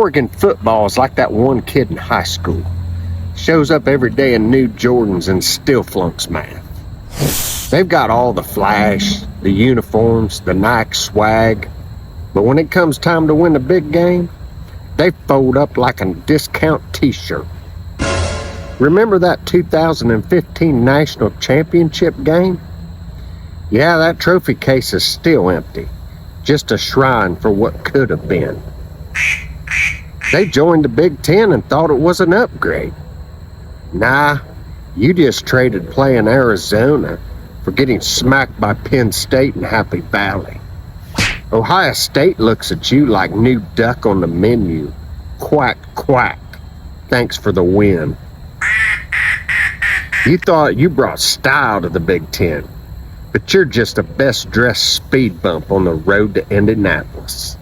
Oregon football is like that one kid in high school. Shows up every day in new Jordans and still flunks math. They've got all the flash, the uniforms, the Nike swag, but when it comes time to win the big game, they fold up like a discount t-shirt. Remember that 2015 National Championship game? Yeah, that trophy case is still empty. Just a shrine for what could have been. They joined the Big Ten and thought it was an upgrade. Nah, you just traded playing Arizona for getting smacked by Penn State and Happy Valley. Ohio State looks at you like new duck on the menu. Quack, quack. Thanks for the win. You thought you brought style to the Big Ten, but you're just a best-dressed speed bump on the road to Indianapolis.